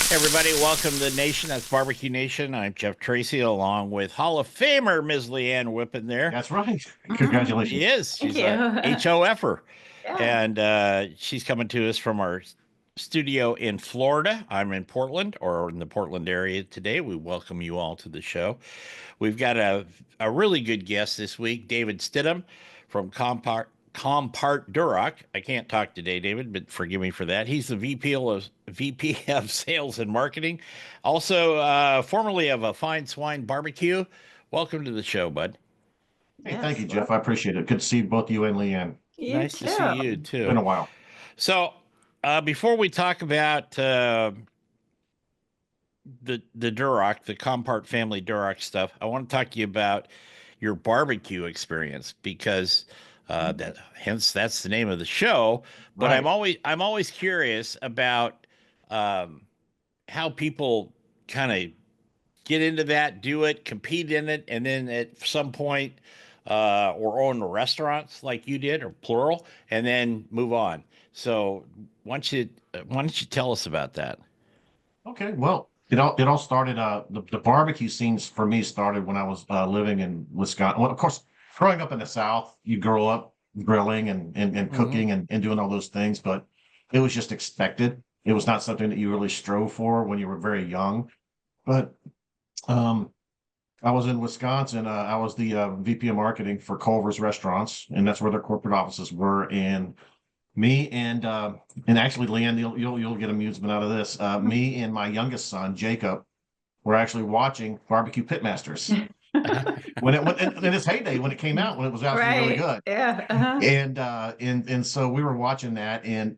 Hey everybody, welcome to the Nation. That's BBQ Nation. I'm Jeff Tracy, along with Hall of Famer Ms. Leanne Whippen there. That's right. She Congratulations. is. Thank She's a you. HOFer. Yeah. And she's coming to us from our studio in Florida. I'm in Portland, or in the Portland area today. We welcome you all to the show. We've got a really good guest this week, David Stidham from Compart Duroc. I can't talk today, David, but forgive me for that. He's the VP of Sales and Marketing, also formerly of a Fine Swine Barbecue. Welcome to the show, bud. Hey, thank Yes. you, Jeff. I appreciate it. Good to see both you and Leanne. You Nice to see too. you It's been too. a while. So, before we talk about the Duroc, the Compart family Duroc stuff, I want to talk to you about your barbecue experience because that hence that's the name of the show. But Right. I'm always curious about um, how people kind of get into that, do it, compete in it, and then at some point or own restaurants like you did, or plural, and then move on. So why don't you tell us about that? Okay. Well, it all started. The barbecue scenes for me started when I was living in Wisconsin. Well, of course, growing up in the South, you grow up grilling and Hmm. cooking and doing all those things, but it was just expected. It was not something that you really strove for when you were very young. But um, I was in Wisconsin. I was the VP of marketing for Culver's Restaurants, and that's where their corporate offices were. And me and actually, Leanne, you'll get amusement out of this. Me and my youngest son, Jacob, were actually watching Barbecue Pitmasters when it went in its heyday, when it came out, when it was actually really Right. good. Yeah. Uh-huh. And so we were watching that, and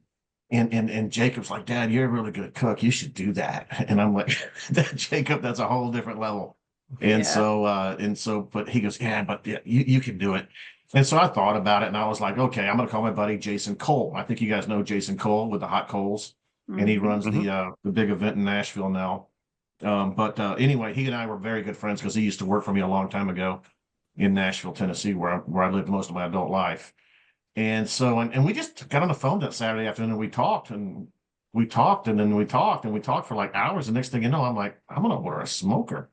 Jacob's like, Dad, you're a really good cook. You should do that. And I'm like, Jacob, that's a whole different level. Yeah. But he goes, yeah, but yeah, you can do it. And so I thought about it, and I was like, okay, I'm gonna call my buddy Jason Cole. I think you guys know Jason Cole with the Hot Coals, and he Hmm. runs Hmm. the big event in Nashville now. But anyway, he and I were very good friends because he used to work for me a long time ago in Nashville, Tennessee, where I lived most of my adult life. And we just got on the phone that Saturday afternoon and we talked and then we talked for like hours. The next thing you know, I'm like, I'm gonna order a smoker.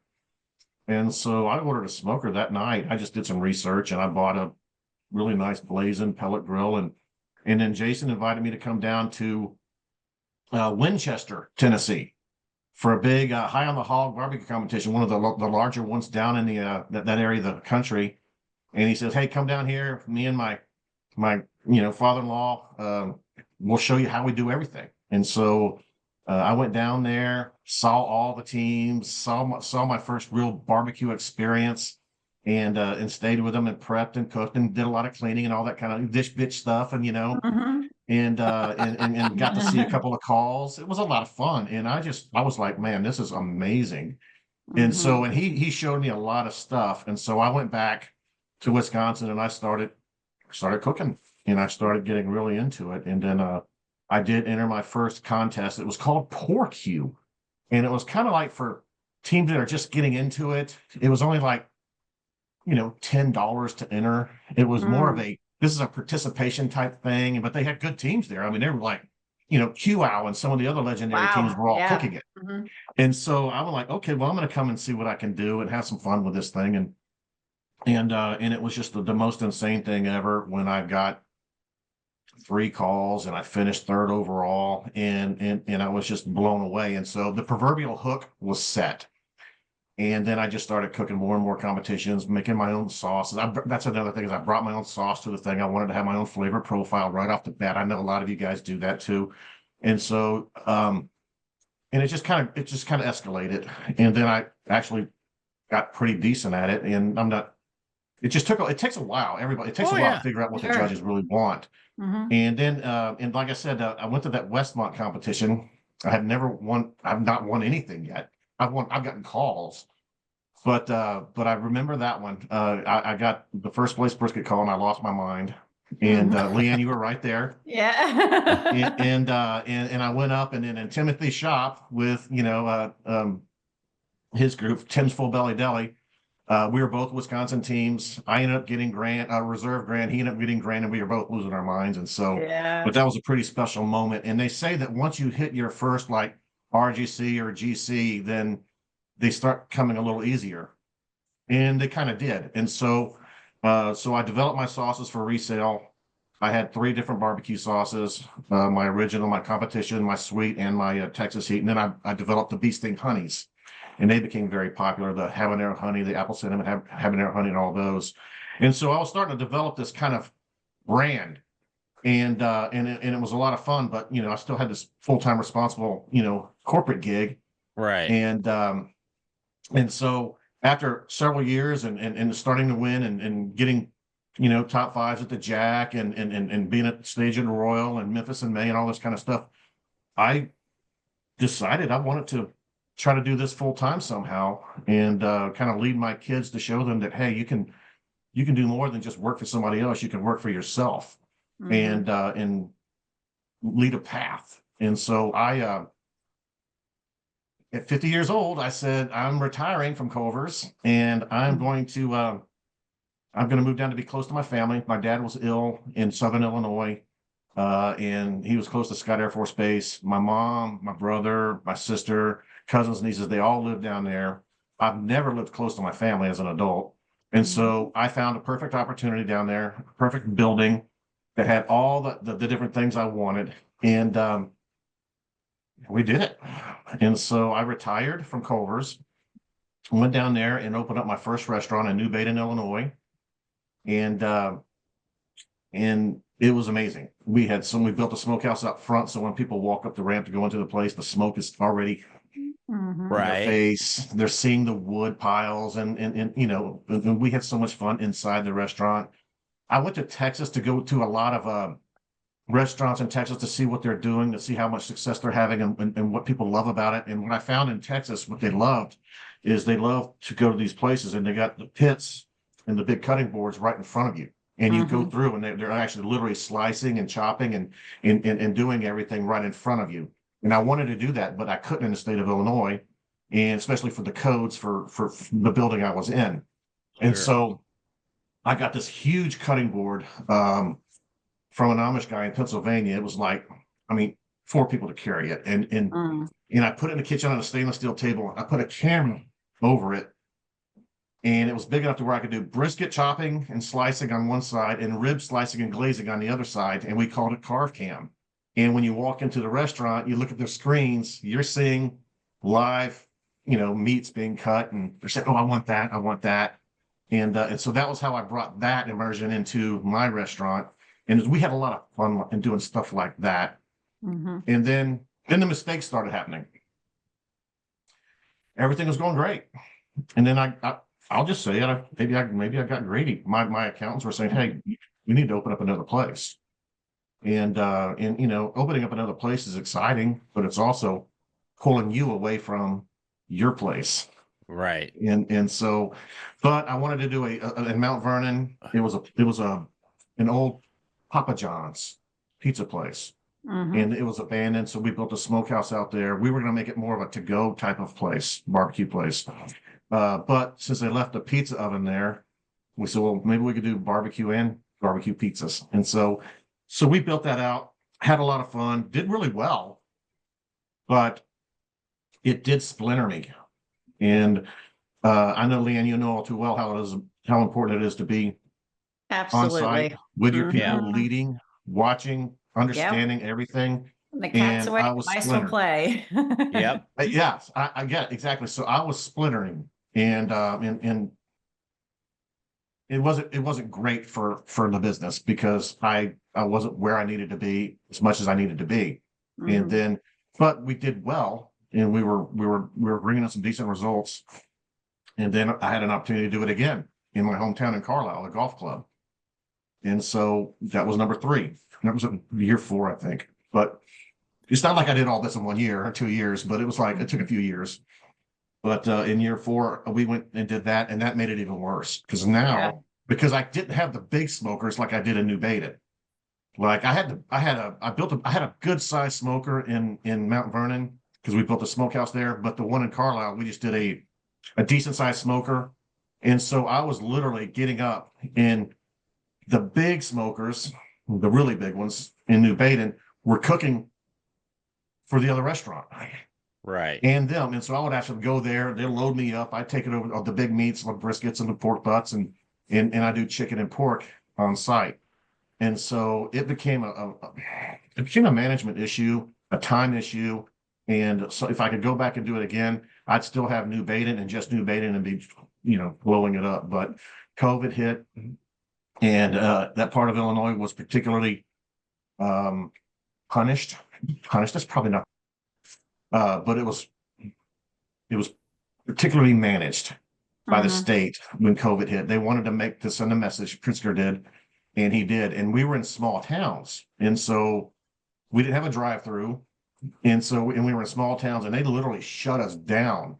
And so I ordered a smoker that night. I just did some research and I bought a really nice blazing pellet grill, and then Jason invited me to come down to Winchester, Tennessee, for a big high on the hog barbecue competition, one of the larger ones down in the that area of the country. And he says, "Hey, come down here. Me and my father-in-law we'll show you how we do everything." And so I went down there, saw all the teams, saw my first real barbecue experience, and stayed with them and prepped and cooked and did a lot of cleaning and all that kind of dish bitch stuff, Hmm. and got to see a couple of calls. It was a lot of fun, and I was like, man, this is amazing. And he showed me a lot of stuff, and so I went back to Wisconsin and I started cooking, and I started getting really into it. And then I did enter my first contest. It was called Pork You, and it was kind of like for teams that are just getting into it. It was only like $10 to enter. It was more of Hmm. a this is a participation type thing, but they had good teams there. I mean, they were like QOW and some of the other legendary teams Wow. were all Yeah. cooking it. Hmm. And so I was like, okay, well, I'm going to come and see what I can do and have some fun with this thing. And it was just the most insane thing ever when I got three calls and I finished third overall, and I was just blown away. And so the proverbial hook was set. And then I just started cooking more and more competitions, making my own sauces. That's another thing is I brought my own sauce to the thing. I wanted to have my own flavor profile right off the bat. I know a lot of you guys do that too. And so and it just kind of escalated. And then I actually got pretty decent at it. And I'm not it takes a while. It takes Oh a while to yeah. figure out what the Sure. judges really want. Hmm. And like I said, I went to that Westmont competition. I've not won anything yet. I've gotten calls, but I remember that one. I got the first place brisket call and I lost my mind. And Hmm. Leanne, you were right there. And Yeah. and I went up and then in Timothy's shop with his group, Tim's Full Belly Deli. We were both Wisconsin teams. I ended up getting Grant, reserve Grant. He ended up getting Grant, and we were both losing our minds. And so, Yeah. but that was a pretty special moment. And they say that once you hit your first like RGC or GC, then they start coming a little easier. And they kind of did. And so I developed my sauces for resale. I had 3 different barbecue sauces, my original, my competition, my sweet, and my Texas heat. And then I developed the bee sting honeys, and they became very popular. The habanero honey, the apple cinnamon habanero honey, and all those. And so I was starting to develop this kind of brand, and it was a lot of fun. But I still had this full-time responsible, corporate gig, Right. and so after several years and starting to win and getting top fives at the Jack and being at stage in the Royal and Memphis and May and all this kind of stuff, I decided I wanted to try to do this full time somehow and kind of lead my kids to show them that, hey, you can do more than just work for somebody else. You can work for yourself and lead a path. And so I at 50 years old, I said, I'm retiring from Culver's and I'm going to move down to be close to my family. My dad was ill in Southern Illinois, and he was close to Scott Air Force Base. My mom, my brother, my sister, cousins, nieces, they all lived down there. I've never lived close to my family as an adult. And so I found a perfect opportunity down there, a perfect building that had all the different things I wanted. And we did it. And so I retired from Culver's, went down there and opened up my first restaurant in New Baden, Illinois. And it was amazing. We built a smokehouse up front, so when people walk up the ramp to go into the place, the smoke is already in their face. They're seeing the wood piles, and we had so much fun inside the restaurant. I went to Texas to go to a lot of restaurants in Texas to see what they're doing, to see how much success they're having and what people love about it. And what I found in Texas, what they loved is they love to go to these places and they got the pits and the big cutting boards right in front of you. And you go through and they're actually literally slicing and chopping and doing everything right in front of you. And I wanted to do that, but I couldn't in the state of Illinois, and especially for the codes for the building I was in. And so I got this huge cutting board from an Amish guy in Pennsylvania. It was like, 4 people to carry it. And I put it in the kitchen on a stainless steel table. I put a camera over it. And it was big enough to where I could do brisket chopping and slicing on one side and rib slicing and glazing on the other side. And we called it Carve Cam. And when you walk into the restaurant, you look at their screens, you're seeing live, meats being cut. And they're saying, oh, I want that. I want that. And so that was how I brought that immersion into my restaurant. And we had a lot of fun in doing stuff like that. And then the mistakes started happening. Everything was going great. And then I'll just say it. Maybe I got greedy. My accountants were saying, "Hey, we need to open up another place." And opening up another place is exciting, but it's also pulling you away from your place. Right. And so, but I wanted to do in Mount Vernon. It was an old Papa John's pizza place, and it was abandoned. So we built a smokehouse out there. We were going to make it more of a to-go type of place, barbecue place. But since they left the pizza oven there, we said, well, maybe we could do barbecue and barbecue pizzas. And so we built that out, had a lot of fun, did really well, but it did splinter me. And I know, Leanne, you know all too well how important it is to be on site with your people, leading, watching, understanding everything. The cat's away, mice will play. Yep. Yes, I get it, exactly. So I was splintering, and it wasn't great for the business because I wasn't where I needed to be as much as I needed to be. And then, but we did well, and we were bringing in some decent results. And then I had an opportunity to do it again in my hometown in Carlisle, a golf club. And so that was number 3. That was year 4, I think. But it's not like I did all this in 1 year or 2 years, but it was like it took a few years. But in year 4, we went and did that, and that made it even worse because because I didn't have the big smokers like I did in New Baden. Like I had a good sized smoker in Mount Vernon because we built a smokehouse there, but the one in Carlisle, we just did a decent sized smoker. And so I was literally getting up in the big smokers, the really big ones in New Baden, were cooking for the other restaurant. Right. and them. And so I would have to go there. They'll load me up. I take it over the big meats, like briskets and the pork butts, and I do chicken and pork on site. And so it became it became a management issue, a time issue. And so if I could go back and do it again, I'd still have New Baden and just New Baden and be, blowing it up. But COVID hit, and that part of Illinois was particularly um, punished. Punished, that's probably not, but it was particularly managed by the state when COVID hit. They wanted to send a message, Pritzker did, and he did. And we were in small towns. And so we didn't have a drive-through. And we were in small towns, and they literally shut us down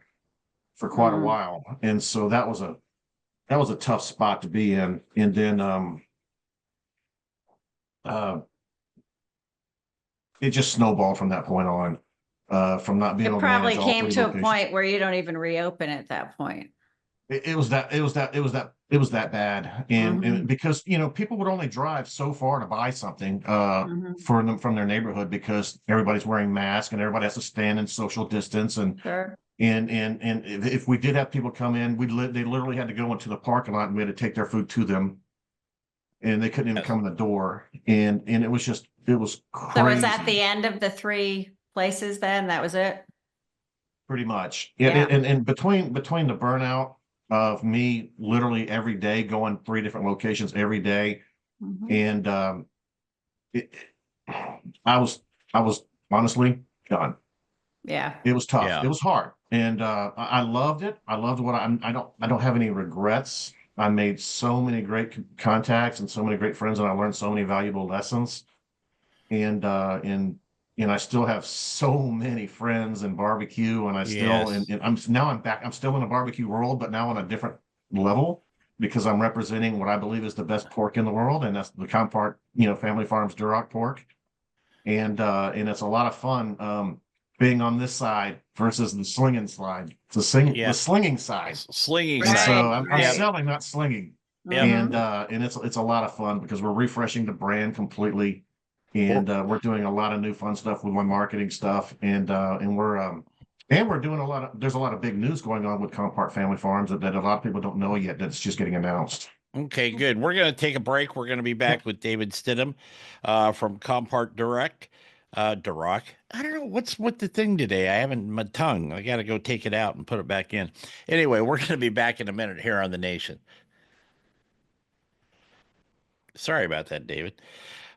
for quite a while. And so that was a tough spot to be in. And then it just snowballed from that point on. From not being able to probably manage all came three to a locations. point where you don't even reopen at that point. It was that bad. And because, people would only drive so far to buy something for them from their neighborhood, because everybody's wearing masks and everybody has to stand in social distance. And Sure. and if we did have people come in, they literally had to go into the parking lot, and we had to take their food to them, and they couldn't even come in the door. And it was crazy. So was that the end of the 3 places then? That was it? Pretty much. Yeah. And between the burnout of me literally every day going 3 different locations every day, and I was honestly done. Yeah. It was tough. Yeah. It was hard. And I loved it. I loved what I don't have any regrets. I made so many great contacts and so many great friends, and I learned so many valuable lessons. And I still have so many friends in barbecue, and I still, Yes. and I'm back. I'm still in the barbecue world, but now on a different level, because I'm representing what I believe is the best pork in the world, and that's the Compart, Family Farms Duroc pork. And it's a lot of fun being on this side versus the slinging side. The slinging side. Slinging And side. so I'm Right. selling, not slinging. Yep. And it's a lot of fun because we're refreshing the brand completely. And we're doing a lot of new fun stuff with my marketing stuff. And we're doing there's a lot of big news going on with Compart Family Farms that a lot of people don't know yet, that's just getting announced. Okay, good. We're going to take a break. We're going to be back with David Stidham from Compart Direct. Duroc. I don't know what's with the thing today. I haven't my tongue. I got to go take it out and put it back in. Anyway, we're going to be back in a minute here on The Nation. Sorry about that, David.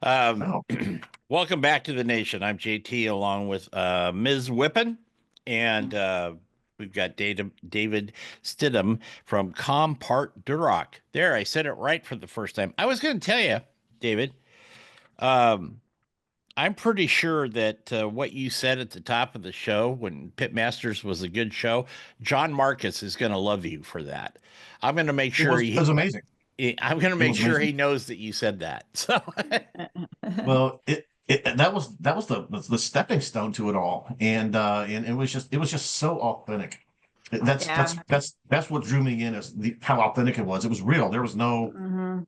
Welcome back to The Nation. I'm JT along with Ms. Whippen, and we've got David Stidham from Compart Duroc. There, I said it right for the first time. I was going to tell you, David, I'm pretty sure that what you said at the top of the show when Pitmasters was a good show, John Marcus is going to love you for that. I'm going to make sure it was amazing. I'm going to make sure he knows that you said that. So, well, that was the stepping stone to it all, and it was just so authentic. That's what drew me in, is how authentic it was. It was real. There was no,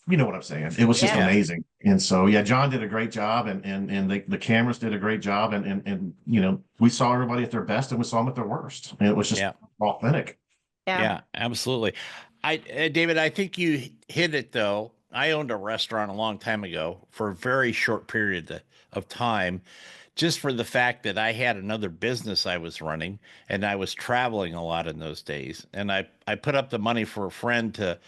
you know what I'm saying. It was just amazing. And so John did a great job, and the cameras did a great job, and we saw everybody at their best, and we saw them at their worst, and it was just authentic. Yeah, absolutely. David, I think you hit it though. I owned a restaurant a long time ago for a very short period of time, just for the fact that I had another business I was running, and I was traveling a lot in those days. And I put up the money for a friend to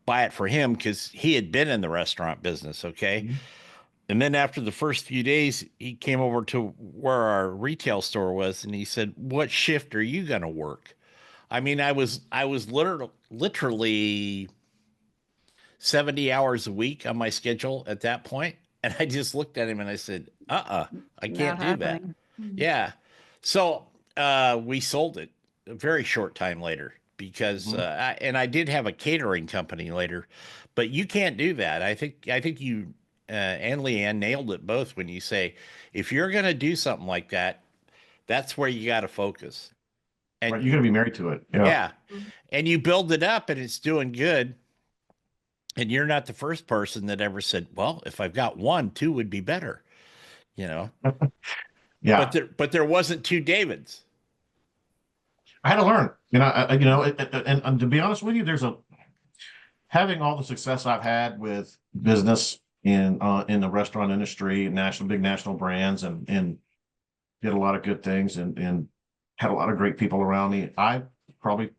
buy it for him because he had been in the restaurant business. Okay. And then after the first few days, he came over to where our retail store was, and he said, "What shift are you going to work?" I mean, I was literally 70 hours a week on my schedule at that point. And I just looked at him and I said, I can't do that. Yeah. So we sold it a very short time later because I did have a catering company later, but you can't do that. I think you and Leanne nailed it both when you say, if you're going to do something like that, that's where you got to focus. And right, you're going to be married to it. Yeah. And you build it up and it's doing good. And you're not the first person that ever said, well, if I've got 1, 2 would be better, Yeah, but there wasn't two Davids. I had to learn. And to be honest with you, having all the success I've had with business in the restaurant industry, big national brands, and did a lot of good things, and had a lot of great people around me. I probably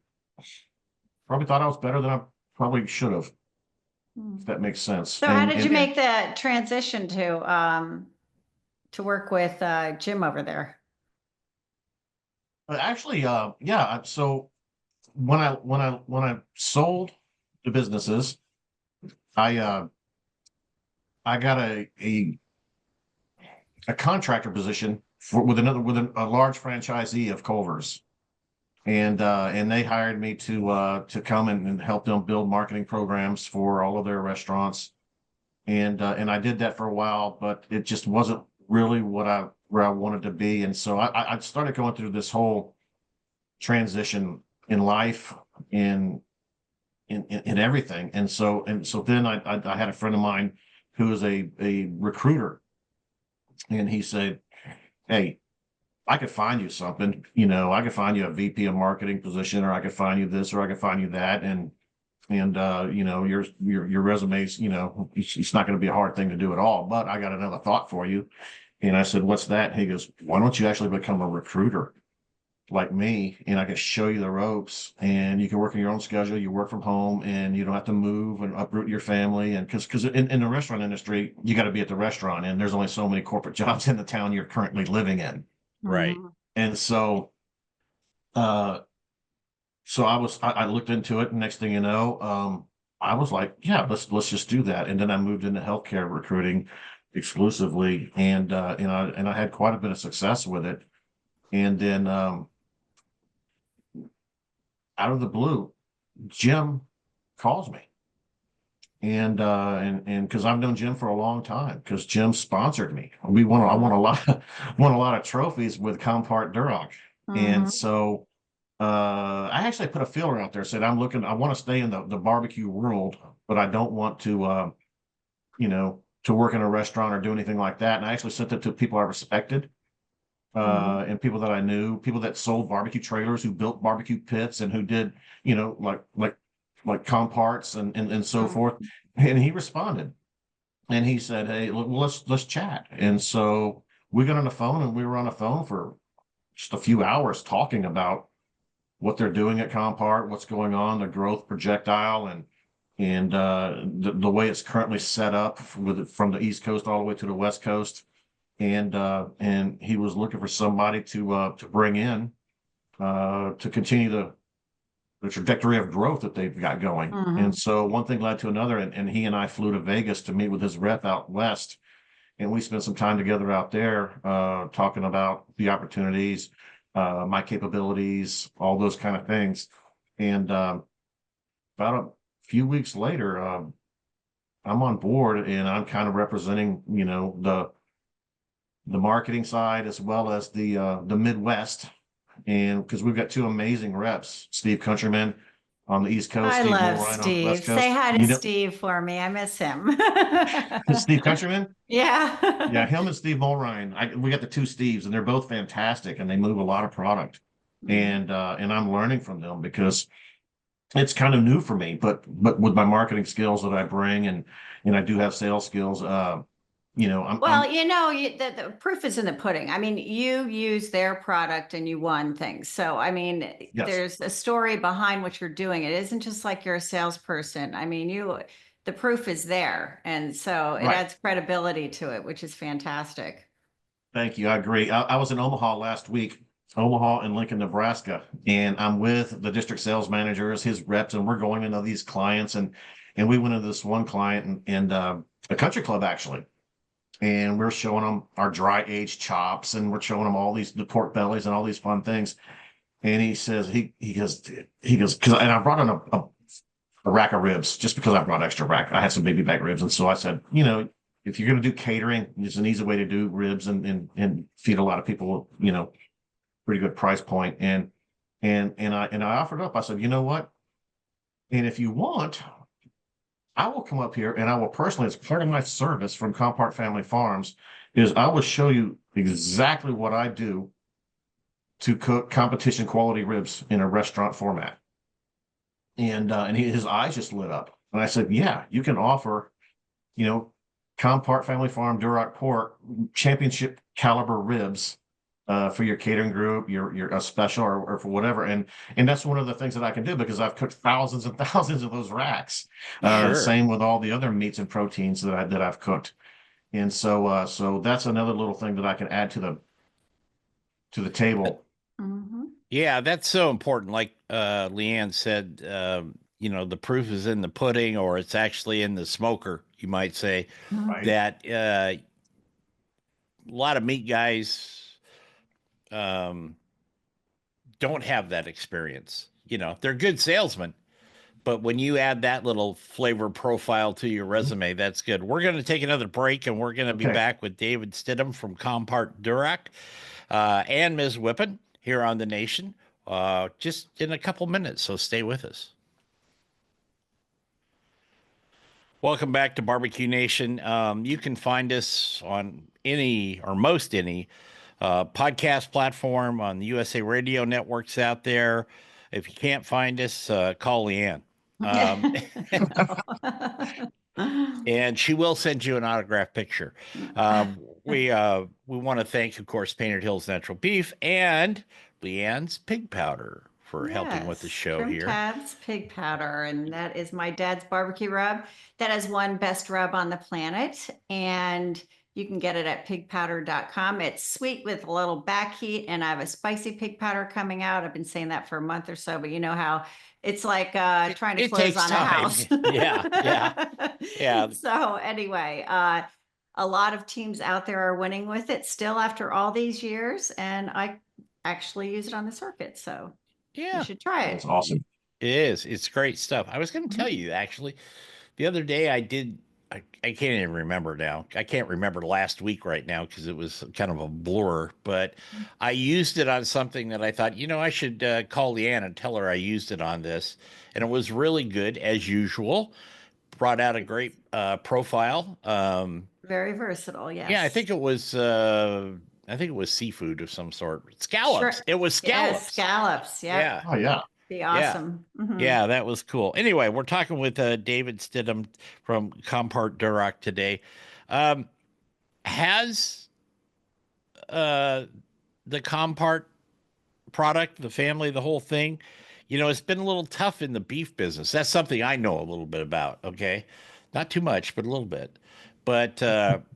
thought I was better than I probably should have, if that makes sense. So how did you make the transition to work with Jim over there? Actually, yeah. So when I sold the businesses, I I got a contractor position with a large franchisee of Culver's, and they hired me to come and help them build marketing programs for all of their restaurants, and I did that for a while, but it just wasn't really where I wanted to be, and so I started going through this whole transition in life, in everything, and so then I had a friend of mine who is a recruiter, and he said, "Hey, I could find you something, I could find you a VP of marketing position, or I could find you this, or I could find you that. Your resumes, it's not going to be a hard thing to do at all, but I got another thought for you." And I said, "What's that?" He goes, "Why don't you actually become a recruiter like me, and I can show you the ropes, and you can work on your own schedule. You work from home, and you don't have to move and uproot your family. And because in the restaurant industry, you got to be at the restaurant, and there's only so many corporate jobs in the town you're currently living in." Right. And uh, so I looked into it, and next thing you know, I was like, "Yeah, let's just do that." And then I moved into healthcare recruiting exclusively, and I had quite a bit of success with it. And then out of the blue, Jim calls me, and because I've known Jim for a long time, because Jim sponsored me. I won a lot won a lot of trophies with Compart Duroc. And so I actually put a feeler out there, said I want to stay in the barbecue world, but I don't want to work in a restaurant or do anything like that. And I actually sent it to people I respected, and people that I knew, people that sold barbecue trailers, who built barbecue pits, and who did, like comparts and so forth. And he responded, and he said, "Hey, let's chat." And so we got on the phone, and we were on the phone for just a few hours talking about what they're doing at Compart, what's going on, the growth projectile, and the way it's currently set up from the East Coast all the way to the West Coast. And he was looking for somebody to bring in to continue the trajectory of growth that they've got going. And so one thing led to another, and he and I flew to Vegas to meet with his rep out west, and we spent some time together out there, talking about the opportunities, my capabilities, all those kind of things. And about a few weeks later, I'm on board, and I'm kind of representing, the marketing side, as well as the Midwest. And because we've got two amazing reps, Steve Countryman on the East Coast, I Steve love Mulrine on the West Steve. Coast. Say hi to Steve for me. I miss him. Steve Countryman? Yeah. Yeah, him and Steve Mulrine. We got the two Steves, and they're both fantastic, and they move a lot of product. And I'm learning from them, because it's kind of new for me, but with my marketing skills that I bring, and I do have sales skills, the proof is in the pudding. I mean, you use their product and you won things. So, I mean, Yes. there's a story behind what you're doing. It isn't just like you're a salesperson. I mean, the proof is there. And so it Right. adds credibility to it, which is fantastic. Thank you. I agree. I was in Omaha last week, Omaha and Lincoln, Nebraska, and I'm with the district sales managers, his reps, and we're going into these clients, and we went into this one client, and a country club, actually. And we're showing them our dry aged chops, and we're showing them all the pork bellies and all these fun things. And he says, he goes, because, and I brought in a rack of ribs, just because I brought extra rack. I had some baby back ribs. And so I said, if you're going to do catering, it's an easy way to do ribs and feed a lot of people, pretty good price point. And I offered up, I said, "You know what? And if you want, I will come up here, and I will personally, as part of my service from Compart Family Farms, is I will show you exactly what I do to cook competition quality ribs in a restaurant format. And his eyes just lit up. And I said, yeah, you can offer, you know, Compart Family Farm Duroc pork championship caliber ribs for your catering group, your a special or for whatever. And that's one of the things that I can do because I've cooked thousands and thousands of those racks. Sure. Same with all the other meats and proteins that I've cooked. And so that's another little thing that I can add to the table. Mhm. Yeah, that's so important. Like Leanne said, you know, the proof is in the pudding, or it's actually in the smoker, you might say. Right. That a lot of meat guys don't have that experience. You know, they're good salesmen, but when you add that little flavor profile to your resume, that's good. We're going to take another break, and we're going to be Okay. back with David Stidham from Compart Duroc and Ms. Whippen here on The Nation just in a couple minutes. So stay with us. Welcome back to BBQ Nation. You can find us on any or most any podcast platform on the USA Radio networks out there. If you can't find us, call Leanne. And she will send you an autographed picture. We want to thank, of course, Painted Hills Natural Beef and Leanne's Pig Powder for helping with the show from here. Tad's Pig Powder, and that is my dad's barbecue rub. That has won best rub on the planet, and you can get it at pigpowder.com. It's sweet with a little back heat, and I have a spicy pig powder coming out. I've been saying that for a month or so, but you know how it's like trying to It close takes on a time. house. Yeah. So anyway, a lot of teams out there are winning with it still after all these years, and I actually use it on the circuit, so Yeah, you should try it. That's awesome. it is. It's great stuff. I was going to tell you actually, the other day I did. I can't even remember now. I can't remember last week right now because it was kind of a blur. But I used it on something that I thought, you know, I should call Leanne and tell her I used it on this, and it was really good as usual. Brought out a great profile. Very versatile, yes. Yeah, I think it was. I think it was seafood of some sort. Scallops. Sure. It was scallops. Yes, scallops. Yep. Yeah. Oh yeah. Be awesome. Yeah, that was cool. Anyway, we're talking with David Stidham from Compart Duroc today. Has the Compart product, the family, the whole thing, you know, it's been a little tough in the beef business. That's something I know a little bit about. Okay, not too much, but a little bit. But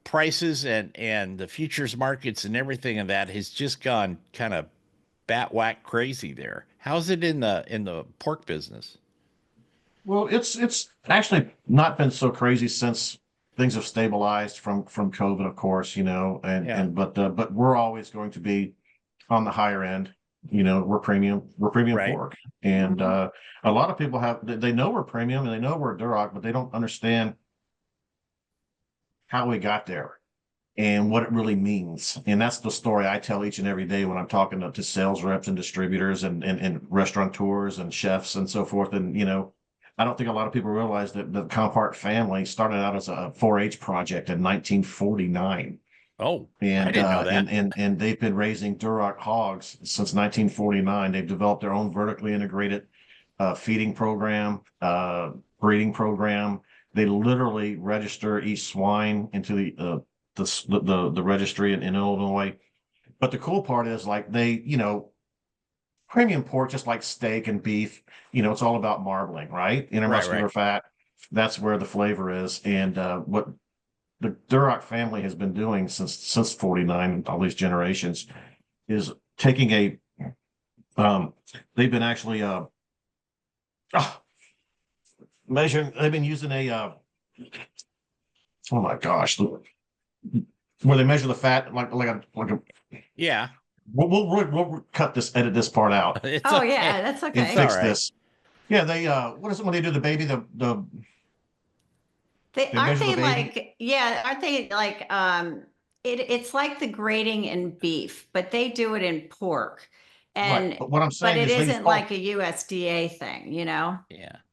prices and the futures markets and everything of that has just gone kind of bat whack crazy there. How's it in the pork business? Well, it's actually not been so crazy since things have stabilized from COVID, of course, and Yeah. but we're always going to be on the higher end. We're premium Right. pork, and a lot of people they know we're premium and they know we're Duroc, but they don't understand how we got there and what it really means. And that's the story I tell each and every day when I'm talking to sales reps and distributors and restaurateurs and chefs and so forth. And, I don't think a lot of people realize that the Compart family started out as a 4-H project in 1949. Oh, And I didn't know that. and they've been raising Duroc hogs since 1949. They've developed their own vertically integrated feeding program, breeding program. They literally register each swine into the registry in Illinois. But the cool part is like premium pork, just like steak and beef, it's all about marbling, right? Intermuscular Right. fat. That's where the flavor is. And what the Duroc family has been doing since 49, all these generations, is taking they've been actually measuring, they've been using oh my gosh, where they measure the fat like a Yeah. we'll edit this part out It's Oh okay. yeah, that's and okay. fix all right. this. Yeah, they what is it when they do the baby, They They aren't measure the they baby? like aren't they like it's like the grading in beef, but they do it in pork. Right. And But what I'm but saying it is isn't like a USDA thing, Yeah.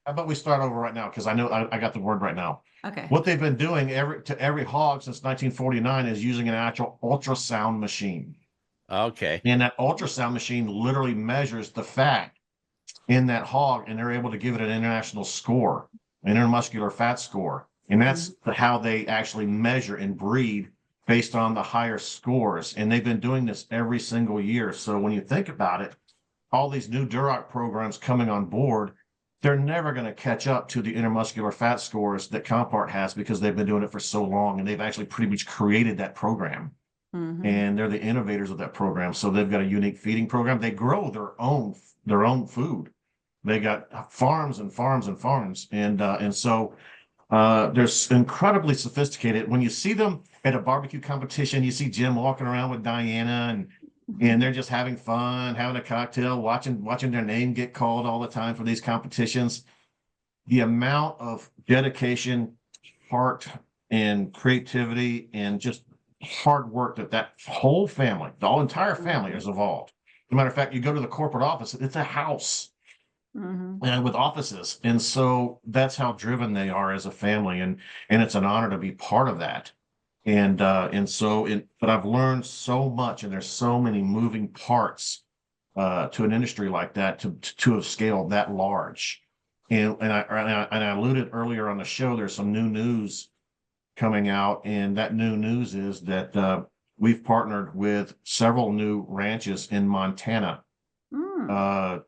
how about we start over right now? Because I know I got the word right now. Okay. What they've been doing to every hog since 1949 is using an actual ultrasound machine. Okay. And that ultrasound machine literally measures the fat in that hog, and they're able to give it an international score, an intermuscular fat score. And that's how they actually measure and breed based on the higher scores. And they've been doing this every single year. So when you think about it, all these new Duroc programs coming on board, they're never going to catch up to the intermuscular fat scores that Compart has because they've been doing it for so long, and they've actually pretty much created that program. And they're the innovators of that program. So they've got a unique feeding program. They grow their own food. They got farms and farms and farms, and so they're incredibly sophisticated. When you see them at a barbecue competition, you see Jim walking around with Diana, and they're just having fun, having a cocktail, watching their name get called all the time for these competitions. The amount of dedication, heart, and creativity, and just hard work that whole family, the whole entire family, has evolved. As a matter of fact, you go to the corporate office, it's a house and with offices. And so that's how driven they are as a family. And it's an honor to be part of that. But I've learned so much, and there's so many moving parts to an industry like that to have scaled that large. And I alluded earlier on the show, there's some new news coming out, and that new news is that we've partnered with several new ranches in Montana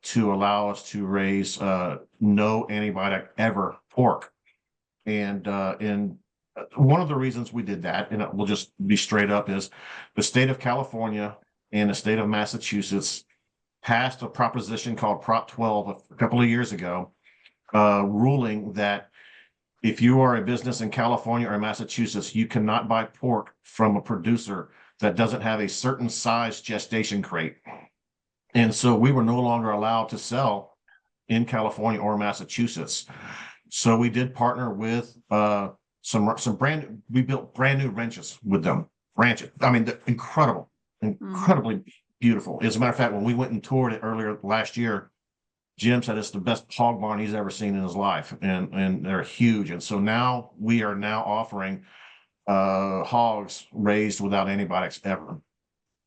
to allow us to raise no antibiotic ever pork. And one of the reasons we did that, and we'll just be straight up, is the state of California and the state of Massachusetts passed a proposition called Prop 12 a couple of years ago, ruling that if you are a business in California or Massachusetts, you cannot buy pork from a producer that doesn't have a certain size gestation crate. And so we were no longer allowed to sell in California or Massachusetts. So we did partner with we built brand new ranches with them. Ranches. I mean, incredibly beautiful. As a matter of fact, when we went and toured it earlier last year, Jim said it's the best hog barn he's ever seen in his life, and they're huge. And so now we are offering hogs raised without antibiotics ever.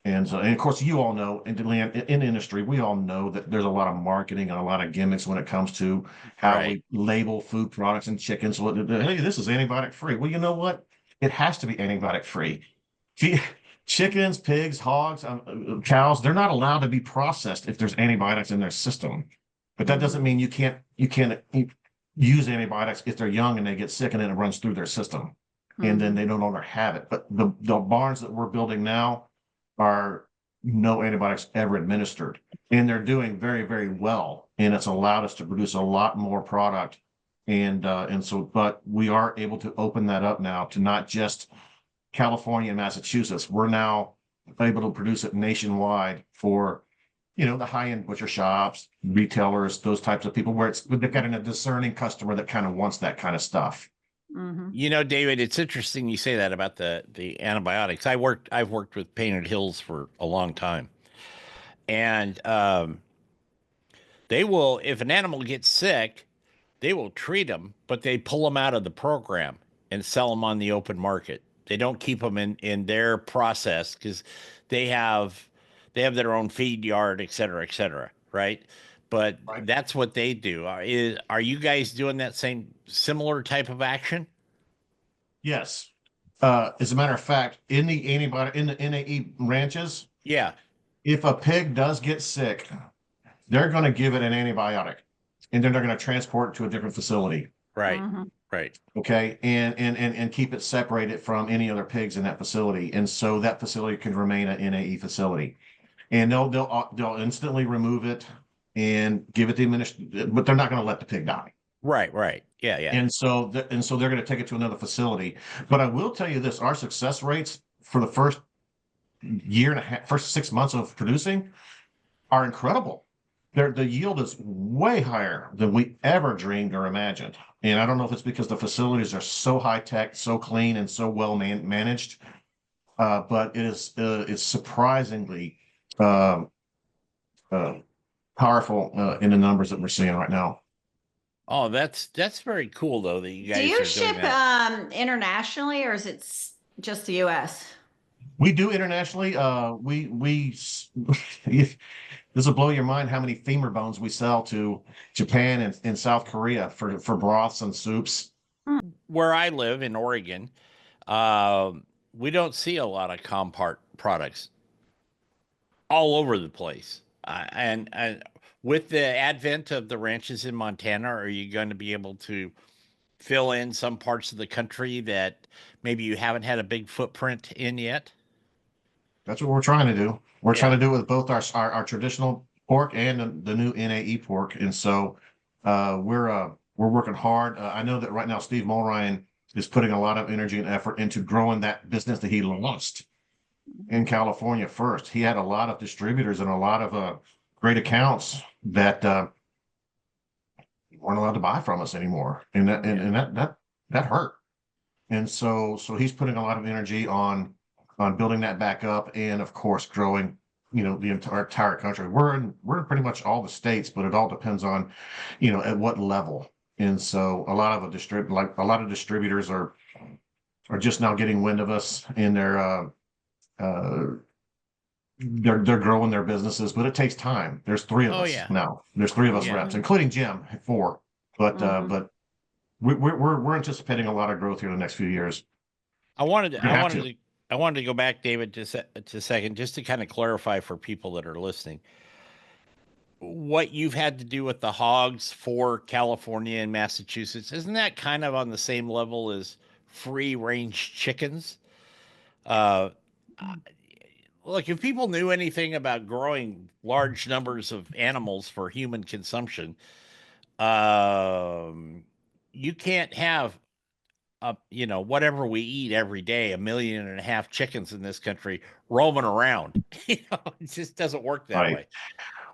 And of course, you all know in the industry, we all know that there's a lot of marketing and a lot of gimmicks when it comes to how we label food products and chickens. Hey, this is antibiotic free. Well, you know what? It has to be antibiotic free. Chickens, pigs, hogs, cows, they're not allowed to be processed if there's antibiotics in their system. But that doesn't mean you can't use antibiotics if they're young and they get sick and then it runs through their system. And then they no longer have it. But the barns that we're building now are no antibiotics ever administered, and they're doing very, very well. And it's allowed us to produce a lot more product. But we are able to open that up now to not just California and Massachusetts. We're now able to produce it nationwide for, the high-end butcher shops, retailers, those types of people where they've got a discerning customer that kind of wants that kind of stuff. David, it's interesting you say that about the antibiotics. I've worked with Painted Hills for a long time, and they will, if an animal gets sick, they will treat them, but they pull them out of the program and sell them on the open market. They don't keep them in their process because they have their own feed yard, et cetera, right? But that's what they do. Are you guys doing that similar type of action? Yes. As a matter of fact, in the NAE ranches, if a pig does get sick, they're going to give it an antibiotic, and then they're going to transport it to a different facility. Right. Okay. And keep it separated from any other pigs in that facility. And so that facility can remain an NAE facility, and they'll instantly remove it and give it but they're not going to let the pig die. Right. Yeah. And so they're going to take it to another facility. But I will tell you this, our success rates for the first year and a half, first 6 months of producing are incredible. The yield is way higher than we ever dreamed or imagined. And I don't know if it's because the facilities are so high tech, so clean, and so well managed, but it's surprisingly powerful in the numbers that we're seeing right now. Oh, that's very cool though that you Do guys you are doing ship that. internationally, or is it just the US? We do internationally. This will blow your mind how many femur bones we sell to Japan and South Korea for broths and soups. Where I live in Oregon, um, we don't see a lot of Compart products all over the place. And with the advent of the ranches in Montana, are you going to be able to fill in some parts of the country that maybe you haven't had a big footprint in yet? That's what we're trying to do. We're trying Yeah. to do it with both our traditional pork and the new NAE pork. And so we're working hard. I know that right now Steve Mulryan is putting a lot of energy and effort into growing that business that he lost in California first. He had a lot of distributors and a lot of great accounts that weren't allowed to buy from us anymore. And that and, Yeah. and that hurt. And so he's putting a lot of energy on building that back up and of course growing, the entire country. We're in pretty much all the states, but it all depends on, at what level. And so a lot of distributors are just now getting wind of us and uh they're growing their businesses, but it takes time. There's three of Oh us yeah. now. There's three of Oh us yeah. reps, including Jim, four. Mhm. But we're anticipating a lot of growth here in the next few years. I wanted We're to, I gonna have wanted to. to I wanted to go back, David, to a second, just to kind of clarify for people that are listening what you've had to do with the hogs for California and Massachusetts. Isn't that kind of on the same level as free range chickens? Uh, Look, if people knew anything about growing large numbers of animals for human consumption, um, you can't have whatever we eat every day, 1.5 million chickens in this country roaming around. It just doesn't work that Right. way.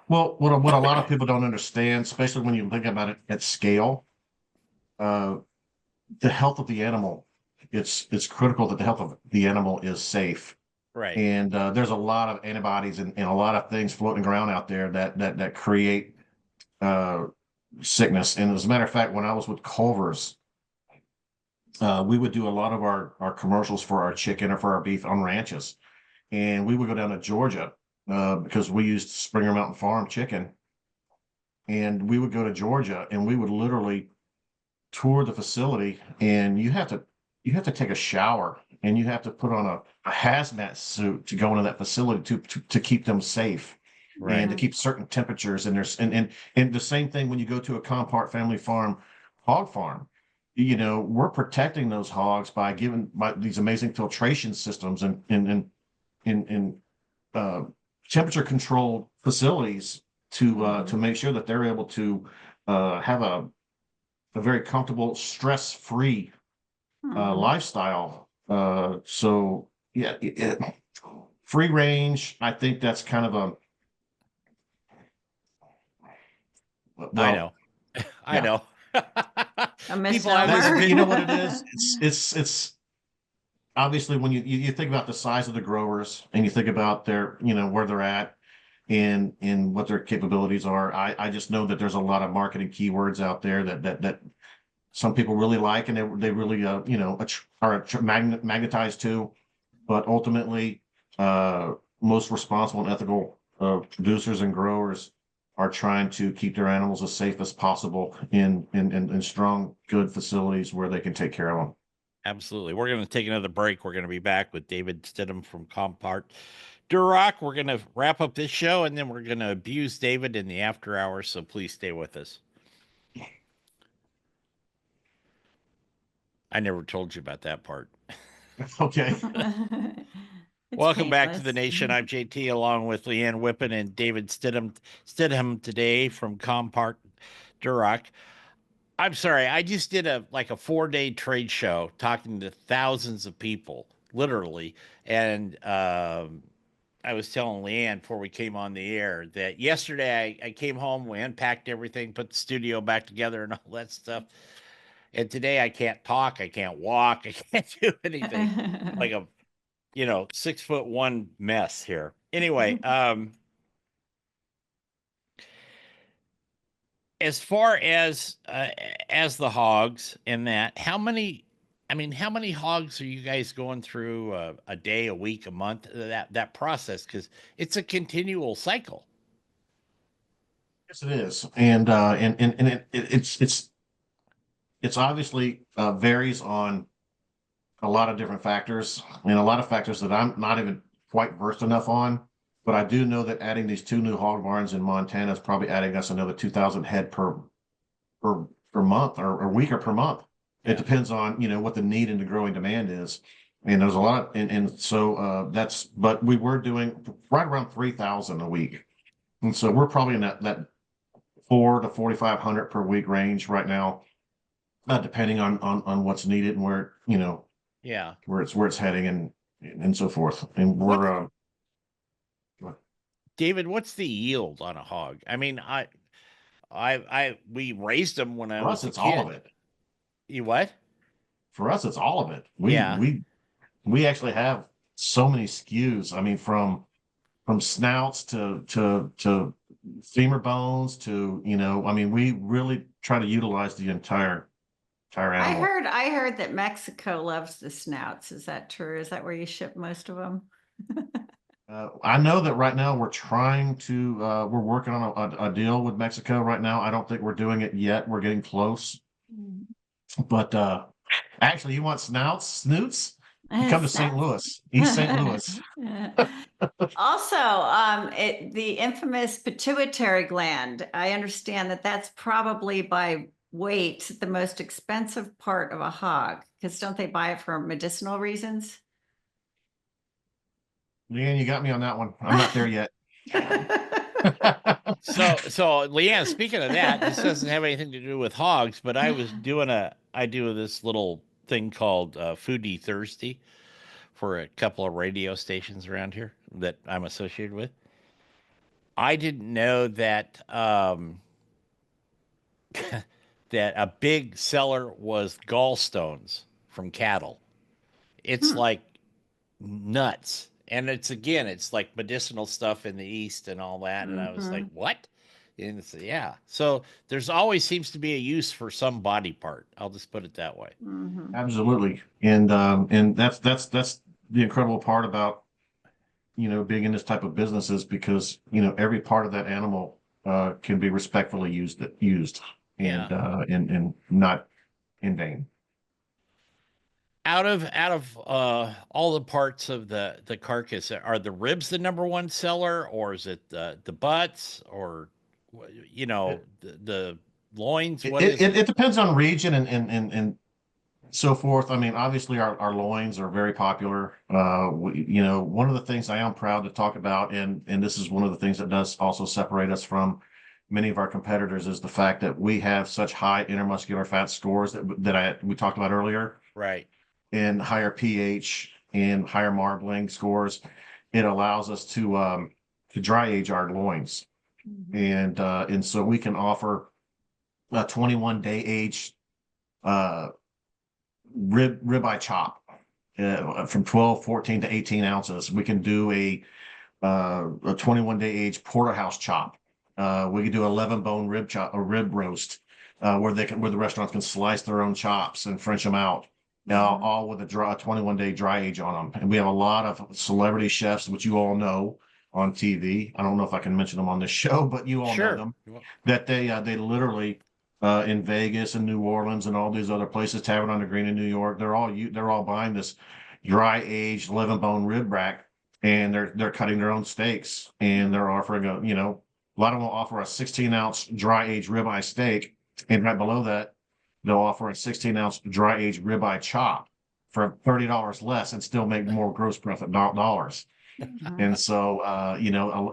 Well, what a lot of people don't understand, especially when you think about it at scale, uh, the health of the animal, it's critical that the health of the animal is safe. Right. And there's a lot of antibodies and a lot of things floating around out there that create uh, sickness. And as a matter of fact, when I was with Culver's, we would do a lot of our commercials for our chicken or for our beef on ranches. And we would go down to Georgia because we used Springer Mountain Farm chicken. And we would go to Georgia and we would literally tour the facility and you have to take a shower and you have to put on a hazmat suit to go into that facility to keep them safe and Right. to keep certain temperatures. And and the same thing when you go to a Compart family farm hog farm. We're protecting those hogs by these amazing filtration systems and uh, temperature controlled facilities to make sure that they're able to have a very comfortable, stress-free Mhm. lifestyle. So yeah, free range. I think that's kind of I know. well, I yeah. know. A People have this misnomer. You know bit. what it is? It's obviously when you think about the size of the growers and you think about their where they're at and what their capabilities are. I just know that there's a lot of marketing keywords out there that some people really like and they really are magnetized to, but ultimately uh most responsible and ethical producers and growers are trying to keep their animals as safe as possible in strong good facilities where they can take care of them. Absolutely. We're going to take another break. We're going to be back with David Stidham from Compart Duroc. We're going to wrap up this show and then we're going to abuse David in the after hours. So please stay with us. I never told you about that part. Okay. It's Welcome back to the painless. nation. I'm JT along with Leanne Whippen and David Stidham today from Compart Duroc. I'm sorry, I just did a 4-day trade show talking to thousands of people, literally. And I was telling Leanne before we came on the air that yesterday I came home, we unpacked everything, put the studio back together and all that stuff. And today I can't talk, I can't walk, I can't do anything. Like a 6'1" mess here. Anyway, as far as the hogs and that, how many? I mean, how many hogs are you guys going through a day, a week, a month? That process, because it's a continual cycle. Yes, it is. And it's obviously varies on a lot of different factors and a lot of factors that I'm not even quite versed enough on. But I do know that adding these two new hog barns in Montana is probably adding us another 2,000 head per month or week or per month. It Yeah. depends on, what the need and the growing demand is. And there's a lot of, and so but we were doing right around 3,000 a week. And so we're probably in that 4 to 4,500 per week range right now, depending on what's needed and where, Yeah. where it's heading and so forth. And What, we're David? What's the yield on a hog? I mean, we raised them when I for us, was a it's all of kid. it. You what? For us, it's all of it. We Yeah. we we actually have so many SKUs. I mean, from snouts to femur bones to, I mean, we really try to utilize the entire animal. I heard that Mexico loves the snouts. Is that true? Is that where you ship most of them? I know that right now we're working on a deal with Mexico right now. I don't think we're doing it yet. We're getting close. But actually, you want snoots? You come to St. Louis, East St. Louis. Also, the infamous pituitary gland. I understand that that's probably by weight the most expensive part of a hog, because don't they buy it for medicinal reasons? Leanne, you got me on that one. I'm not there yet. So Leanne, speaking of that, this doesn't have anything to do with hogs, but I do this little thing called Foodie Thursday for a couple of radio stations around here that I'm associated with. I didn't know that that a big seller was gallstones from cattle. It's Hmm. like nuts. And it's like medicinal stuff in the East and all that. And I was like, Mhm. what? And it's, yeah. So there's always seems to be a use for some body part. I'll just put it that way. Mhm. Absolutely. And that's the incredible part about, being in this type of business is because, every part of that animal can be respectfully used Yeah. and not in vain. Out of all the parts of the carcass, are the ribs the number one seller, or is it the butts, or the loins? It, What it, is it it? it depends on region and so forth. I mean, obviously our loins are very popular. One of the things I am proud to talk about, and this is one of the things that does also separate us from many of our competitors, is the fact that we have such high intermuscular fat scores that we talked about earlier, Right. and higher pH and higher marbling scores. It allows us to dry age our loins, and so we can offer a 21-day age uh, ribeye chop from 12, 14 to 18 ounces. We can do a 21-day age porterhouse chop. We can do 11 bone rib chop, a rib roast, where the restaurants can slice their own chops and French them out. Now, all with a 21-day dry age on them. And we have a lot of celebrity chefs, which you all know on TV. I don't know if I can mention them on this show, but you all know Sure. them. That they literally in Vegas and New Orleans and all these other places, Tavern on the Green in New York, they're all buying this dry aged 11 bone rib rack, and they're cutting their own steaks, and they're offering a lot of them will offer a 16-ounce dry aged ribeye steak, and right below that they'll offer a 16-ounce dry aged ribeye chop for $30 less and still make more gross profit dollars. And so,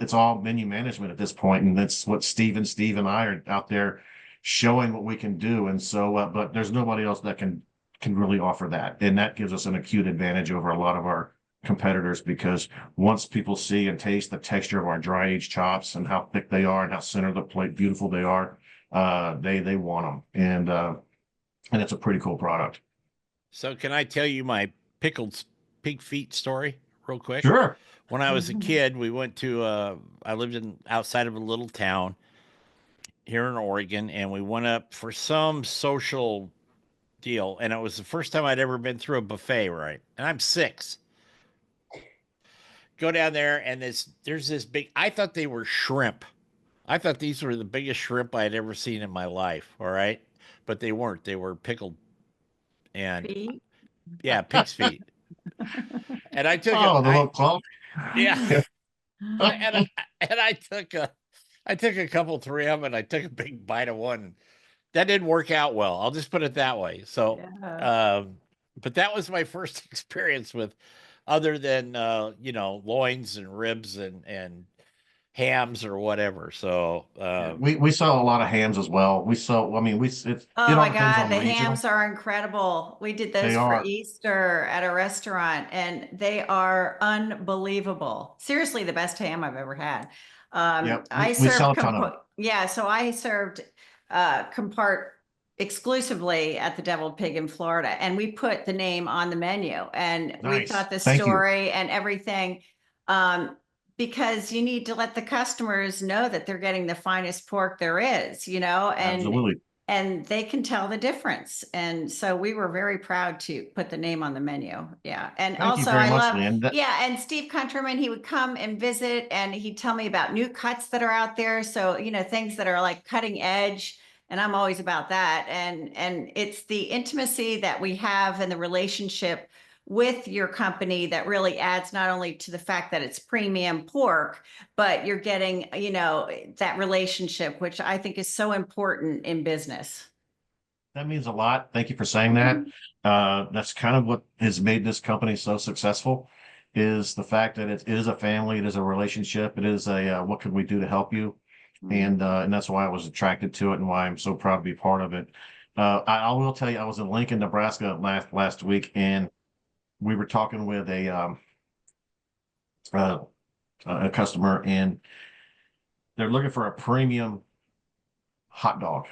it's all menu management at this point, and that's what Steve and I are out there showing what we can do. And so, but there's nobody else that can really offer that, and that gives us an acute advantage over a lot of our competitors, because once people see and taste the texture of our dry aged chops and how thick they are and how center of the plate beautiful they are, they want them, and it's a pretty cool product. So can I tell you my pickled pig feet story real quick? Sure. When I was a kid, we went to I lived in outside of a little town, here in Oregon, and we went up for some social deal, and it was the first time I'd ever been through a buffet, right? And I'm 6. Go down there, and there's this big. I thought they were shrimp. I thought these were the biggest shrimp I had ever seen in my life. All right, but they weren't. They were pickled, and Feet. yeah, pig's feet. And I took Oh, the I little club. yeah, and I took a couple, 3 of them, and I took a big bite of one. That didn't work out well. I'll just put it that way. So, Yeah. but that was my first experience with, other than loins and ribs and hams or whatever. So, Yeah, we sell a lot of hams as well. We sell, I mean, it Oh all my depends God, on the region. hams are incredible. We did They those for are. Easter at a restaurant and they are unbelievable. Seriously, the best ham I've ever had. Yep. I We sell served, a ton of them. yeah, so I served compart exclusively at the Deviled Pig in Florida and we put the name on the menu and we Nice. thought the Thank you. story and everything. Um, because you need to let the customers know that they're getting the finest pork there is, Absolutely. and they can tell the difference. And so we were very proud to put the name on the menu. Yeah. And Thank you also very I much, love, Leanne. yeah. And Steve Countryman, he would come and visit and he'd tell me about new cuts that are out there. So, things that are like cutting edge. And I'm always about that. And it's the intimacy that we have and the relationship with your company that really adds not only to the fact that it's premium pork, but you're getting, that relationship, which I think is so important in business. That means a lot. Thank you for saying that. That's kind of what has made this company so successful, is the fact that it is a family, it is a relationship, it is what can we do to help you? And that's why I was attracted to it and why I'm so proud to be part of it. I will tell you, I was in Lincoln, Nebraska last week, and we were talking with uh, a customer, and they're looking for a premium hot dog.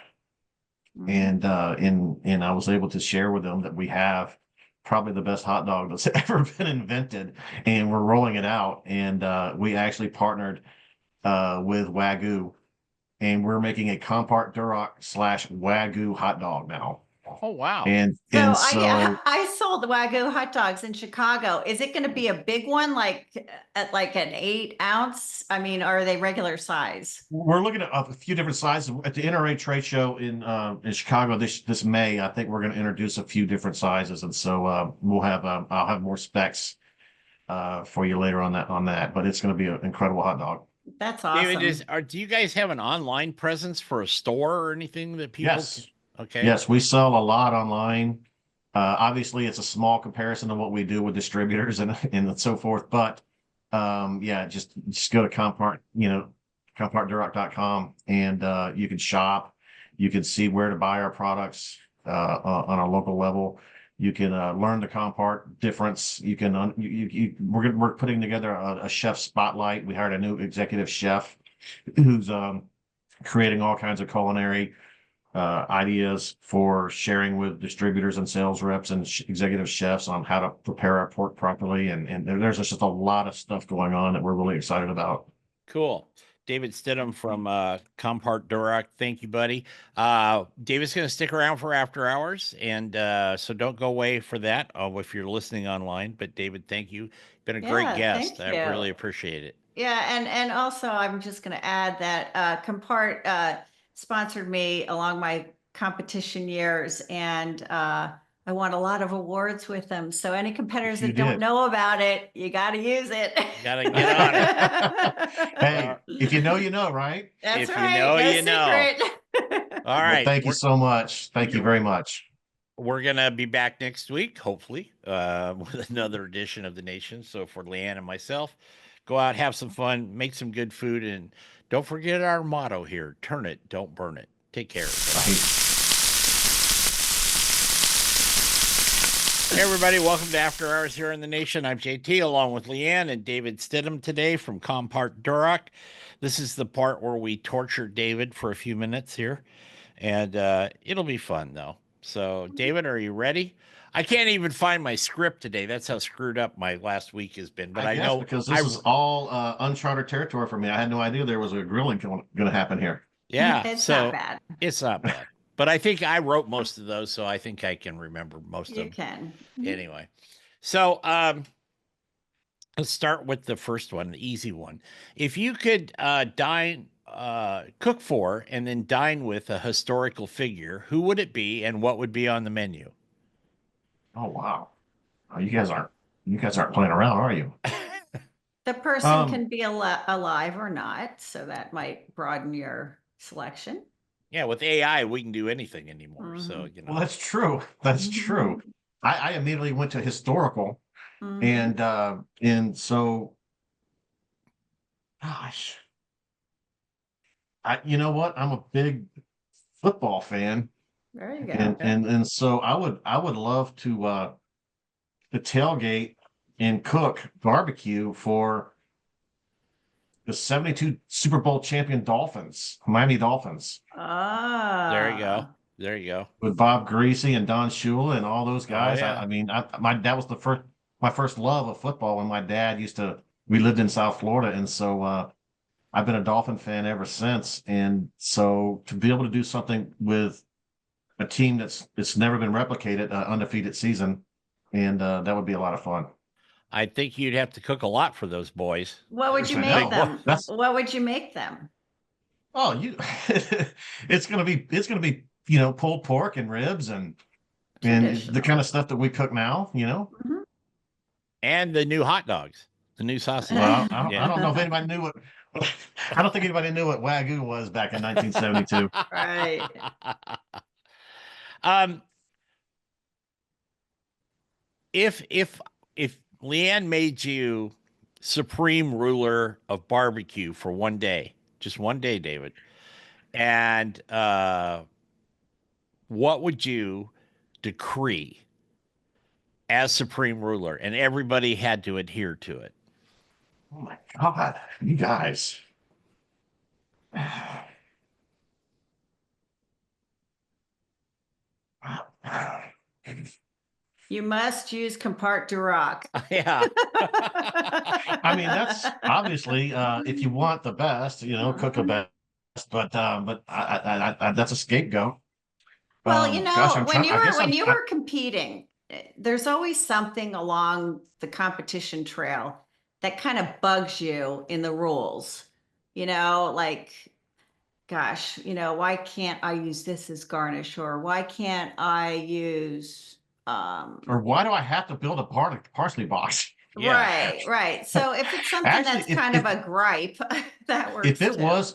And I was able to share with them that we have probably the best hot dog that's ever been invented, and we're rolling it out. And we actually partnered with Wagyu, and we're making a Compart Duroc / Wagyu hot dog now. oh wow, And So and I so I sold the Wagyu hot dogs in Chicago. Is it going to be a big one, like at like an 8 ounce? I mean, are they regular size? we're looking at a few different sizes at the NRA trade show in Chicago this May. I think we're going to introduce a few different sizes, and so we'll have I'll have more specs for you later on that. But it's going to be an incredible hot dog. That's David, awesome. do you guys have an online presence for a store or anything that people can? Yes, Okay, yes, we sell a lot online. Obviously, it's a small comparison to what we do with distributors and so forth. But yeah, just go to compartduroc.com, and you can shop. You can see where to buy our products on a local level. You can learn the Compart difference. You can we're putting together a chef spotlight. We hired a new executive chef who's creating all kinds of culinary ideas for sharing with distributors and sales reps and executive chefs on how to prepare our pork properly. And there's just a lot of stuff going on that we're really excited about. cool. David Stidham from Compart Duroc. Thank you, buddy. David's going to stick around for after hours, and so don't go away for that if you're listening online. But David, thank you. Been a great Yeah, guest. thank I you. really appreciate it. Yeah, and also I'm just going to add that Compart sponsored me along my competition years, and I won a lot of awards with them. So any competitors You that don't did. know about it, you got to use it. Gotta get on it. Hey, if you know, you know, right? That's If you right. know, No you know. secret. All Well, right. thank you so much. Thank you very much. We're gonna be back next week, hopefully, with another edition of the Nation. So for Leanne and myself, go out, have some fun, make some good food, and don't forget our motto here: turn it, don't burn it. Take care. Right. Hey everybody, welcome to After Hours here in the Nation. I'm JT along with Leanne and David Stidham today from Compart Duroc. This is the part where we torture David for a few minutes here, and it'll be fun though. So, David, are you ready? I can't even find my script today. That's how screwed up my last week has been. But I I guess know because this is all uncharted territory for me. I had no idea there was a grilling going to happen here. Yeah, It's so not bad. it's not bad. But I think I wrote most of those, so I think I can remember most of You them can. anyway. So let's start with the first one, the easy one. If you could cook for and then dine with a historical figure, who would it be and what would be on the menu? Oh wow. Oh, you guys aren't playing around, are you? The person Um, can be alive or not, so that might broaden your selection. Yeah, with AI, we can do anything anymore. So, Mhm. well, that's true. That's true. I immediately went to historical Mhm. and so gosh, you know what? I'm a big football fan There you and go. and so I would love to tailgate and cook barbecue for the 72 Super Bowl champion Dolphins, Miami Dolphins, there you go. Ah, There you go. with Bob Greasy and Don Shula and all those Oh, guys. yeah. I mean, my that was my first love of football when my dad we lived in South Florida, and so I've been a Dolphin fan ever since. And so to be able to do something with a team it's never been replicated, undefeated season, and that would be a lot of fun. I think you'd have to cook a lot for those boys. what would you I make know. them? That's What would you make them? oh you it's gonna be pulled pork and ribs and the kind Traditional. of stuff that we cook now, you know. Mhm. And the new hot dogs, the new sausages. Well, I Yeah. don't know if anybody knew what I don't think anybody knew what Wagyu was back in 1972. Right. um, if if Leanne made you supreme ruler of barbecue for one day, just one day, David, and what would you decree as supreme ruler, and everybody had to adhere to it? Oh my God, you guys. You must use compart du rock. Yeah. I mean, that's obviously if you want the best, cook the Mhm. best. But that's a scapegoat. Well, Gosh, I'm when trying. you I guess when you were competing, there's always something along the competition trail that kind of bugs you in the rules. Like, gosh, why can't I use this as garnish, or why can't I use or why do I have to build a parsley box? Yeah. right, right. So if it's something Actually, that's kind of a gripe, that works too.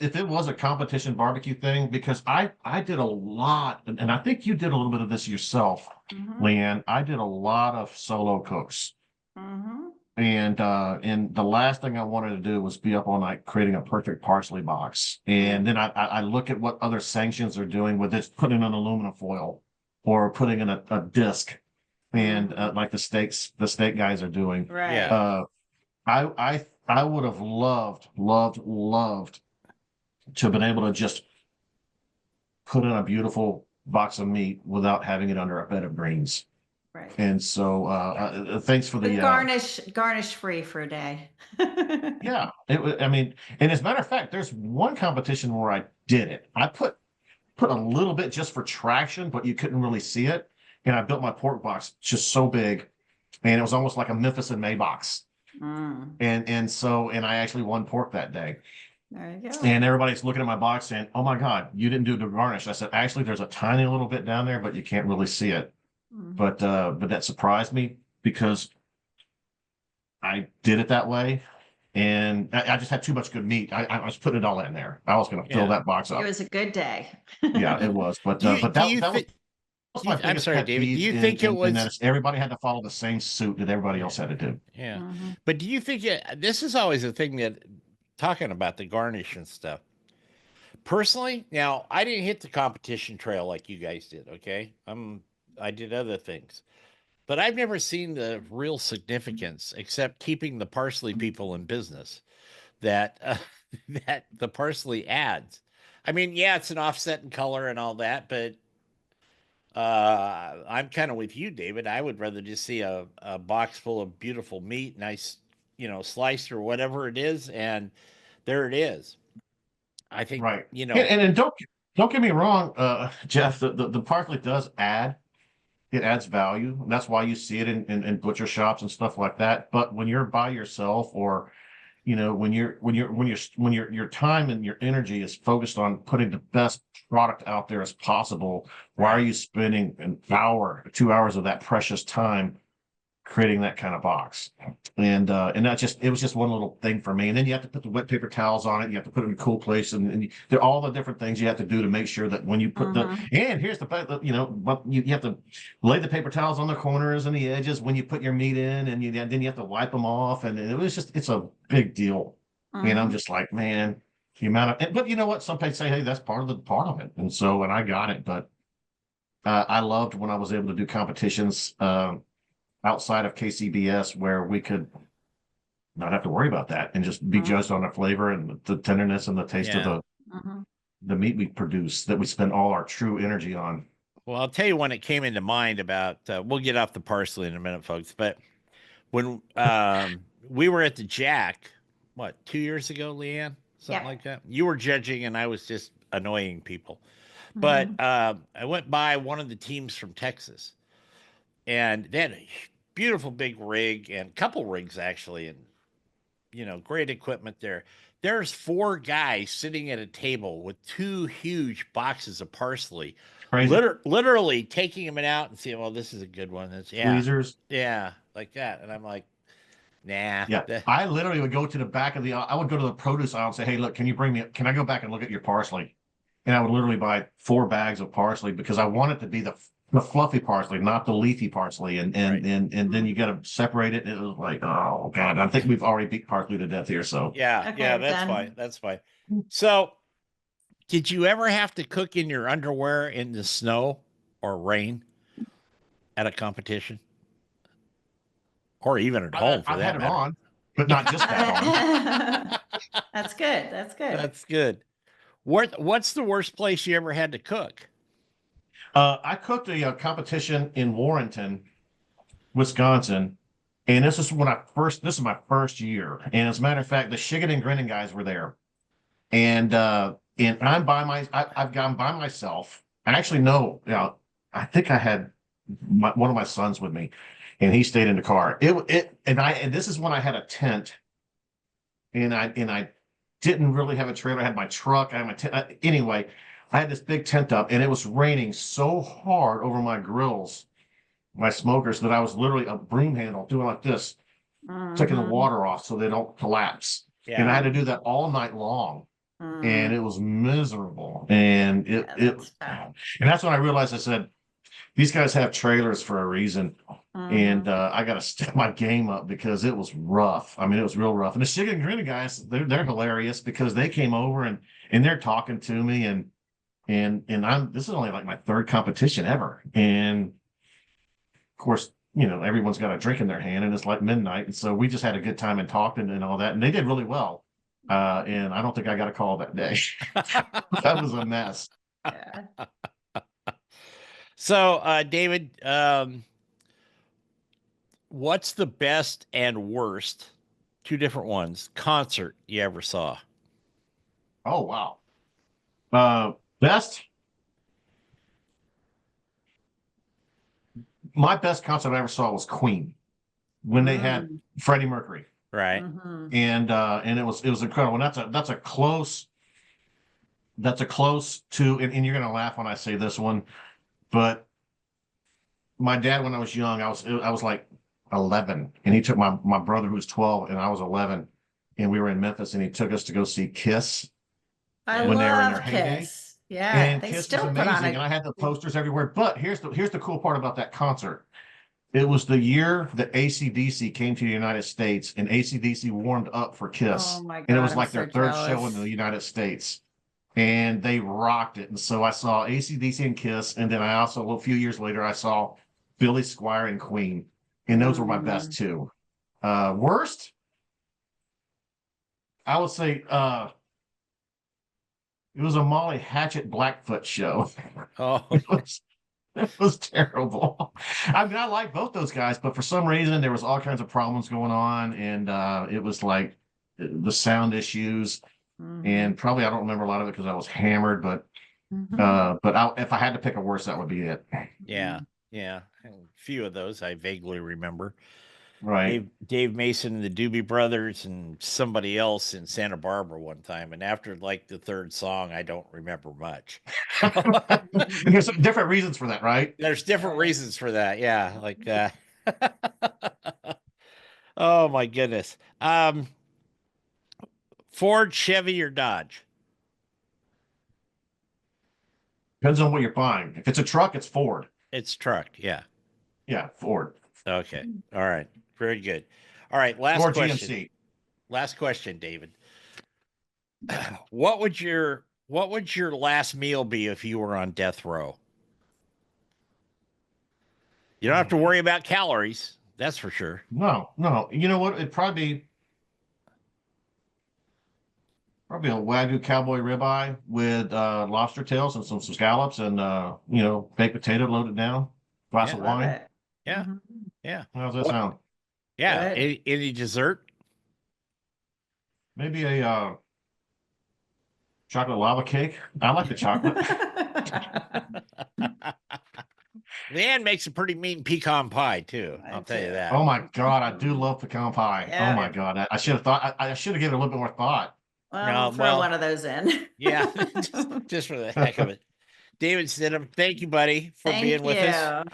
if it was a competition barbecue thing, because I did a lot, and I think you did a little bit of this yourself, Hmm. Leanne. I did a lot of solo cooks. Hmm. And the last thing I wanted to do was be up all night creating a perfect parsley box. And then I look at what other sanctions are doing with this, putting in aluminum foil or putting in a disc, and Hmm. like the steak guys are doing. Yeah. Right. Uh, I would have loved to have been able to just put in a beautiful box of meat without having it under a bed of greens. Right. And so, thanks for With the garnish free for a day. yeah, I mean, and as a matter of fact, there's one competition where I did it. I put a little bit just for traction, but you couldn't really see it. And I built my pork box just so big, and it was almost like a Memphis and May box. Mm, And I actually won pork that day. there you go. And everybody's looking at my box saying, "Oh my God, you didn't do the garnish." I said, "Actually, there's a tiny little bit down there, but you can't really see it." Mhm. But that surprised me because I did it that way. And I just had too much good meat. I was putting it all in there. I was going to fill Yeah. that box It up. was a good day. Yeah, it was. But Do you but do that you that was think my I'm biggest sorry, pet David. Do peeve you think it in that was everybody had to follow the same suit that everybody yeah, else had to do. yeah. Mhm. But do you think this is always a thing that talking about the garnish and stuff. Personally, now I didn't hit the competition trail like you guys did, okay? I did other things. But I've never seen the real significance except keeping the parsley people in business that that the parsley adds. I mean, yeah, it's an offset in color and all that, but I'm kind of with you, David. I would rather just see a box full of beautiful meat, nice, sliced or whatever it is, and there it is. I think, Right. you know, And don't get me wrong, Jeff, the parsley does add, it adds value. And that's why you see it in butcher shops and stuff like that. But when you're by yourself, or when your time and your energy is focused on putting the best product out there as possible, why are you spending an hour, 2 hours of that precious time creating that kind of box? And it was just one little thing for me. And then you have to put the wet paper towels on it. You have to put it in a cool place, and there are all the different things you have to do to make sure that when you put and here's the fact that, but you have to lay the paper towels on the corners and the edges when you put your meat in, and then you have to wipe them off. And it's a big deal. And I'm just like, man, the amount of, but you know what? Some people say, hey, that's part of it. And so, and I got it, but I loved when I was able to do competitions, outside of KCBS, where we could not have to worry about that and just be judged on the flavor and the tenderness and the taste of the meat we produce, that we spend all our true energy on. well, I'll tell you when it came into mind about, we'll get off the parsley in a minute, folks, but when we were at the Jack, what, 2 years ago, Leanne? Something like that. You were judging and I was just annoying people. But I went by one of the teams from Texas, and they had a beautiful big rig, and a couple rigs actually, and great equipment there. There's 4 guys sitting at a table with 2 huge boxes of parsley, Crazy. literally taking them out and saying, "Well, this is a good one." That's Tweezers. yeah, like that. And I'm like, nah. Yeah, I literally would go to the back of I would go to the produce aisle and say, hey, look, can I go back and look at your parsley? And I would literally buy 4 bags of parsley, because I want it to be the fluffy parsley, not the leafy parsley. And then you got to separate it. And it was like, oh God, I think we've already beat parsley to death here. So yeah, that's fine. That's fine. So, did you ever have to cook in your underwear in the snow or rain at a competition? Or even at home, for I've that had it matter. on, but not just that on. That's good. That's good. That's good. What's the worst place you ever had to cook? I cooked a competition in Warrenton, Wisconsin, and this is my first year. And as a matter of fact, the Shiggin and Grinning guys were there, and I've gone by myself. I actually know, I think I had one of my sons with me, and he stayed in the car. And this is when I had a tent, and I didn't really have a trailer. I had my truck. I had my tent. Anyway, I had this big tent up, and it was raining so hard over my grills, my smokers, that I was literally a broom handle doing like this, taking the water off so they don't collapse. Yeah. And I had to do that all night long, and it was miserable. And and that's when I realized, I said, these guys have trailers for a reason. And I got to step my game up, because it was rough. I mean, it was real rough. And the Chicken and Grinning guys, they're hilarious, because they came over and they're talking to me, and this is only like my 3rd competition ever. And of course, everyone's got a drink in their hand, and it's like midnight. And so we just had a good time and talked and all that. And they did really well. And I don't think I got a call that day. That was a mess. Yeah. So, David, what's the best and worst, 2 different ones, concert you ever saw? Oh, wow. Best. My best concert I ever saw was Queen, when they had Freddie Mercury. Right. And it was incredible. And that's a close to, and you're gonna laugh when I say this one, but my dad, when I was young, I was like 11, and he took my brother, who was 12, and I was 11, and we were in Memphis, and he took us to go see Kiss. I when they were in love their heyday. Kiss. Yeah, And they Kiss still was put on amazing, and I had the posters everywhere. But here's the cool part about that concert. It was the year that AC/DC came to the United States, and AC/DC warmed up for Kiss. Oh my God, and it was I'm like so their 3rd show jealous. in the United States. And they rocked it. And so I saw AC/DC and Kiss. And then I also, a few years later, I saw Billy Squier and Queen. And those were my best 2. Worst? I would say it was a Molly Hatchet Blackfoot show. Oh, It was terrible. I mean, I like both those guys, but for some reason there was all kinds of problems going on, and it was like the sound issues. and probably I don't remember a lot of it because I was hammered, but if I had to pick a worst, that would be it. Yeah. Yeah. A few of those I vaguely remember. Right. Dave Mason and the Doobie Brothers and somebody else in Santa Barbara one time. And after like the third song, I don't remember much. There's some different reasons for that, right? There's different reasons for that. Yeah. Like, oh my goodness. Ford, Chevy, or Dodge? Depends on what you're buying. If it's a truck, it's Ford. It's truck. Yeah. Yeah, Ford. Okay. All right. Very good. All right. Last Or question. GMC. Last question, David. What would your last meal be if you were on death row? You don't have to worry about calories. That's for sure. No. You know what? It'd probably a Wagyu cowboy ribeye with lobster tails and some scallops and baked potato loaded down, glass of Love wine. it. Yeah. Yeah. How's that sound? Yeah. Good. Any dessert? Maybe a chocolate lava cake. I like the chocolate. Leanne makes a pretty mean pecan pie too. I'll tell you that. Oh my God, I do love pecan pie. Yeah. Oh my God, I should have thought. I should have given it a little bit more thought. Well, we'll throw one of those in. Yeah, just for the heck of it. David Stidham, thank you, buddy, for being with us.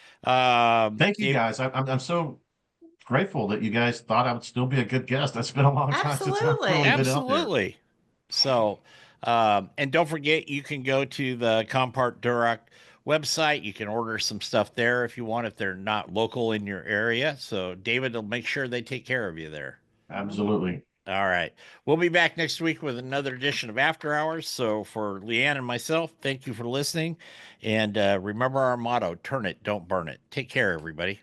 Thank you, guys. I'm so grateful that you guys thought I would still be a good guest. That's been a long time since I've really been out there. Absolutely. So, and don't forget, you can go to the Compart Duroc website. You can order some stuff there if you want, if they're not local in your area. So David will make sure they take care of you there. Absolutely. All right. We'll be back next week with another edition of After Hours. So for Leanne and myself, thank you for listening. And remember our motto, turn it, don't burn it. Take care, everybody.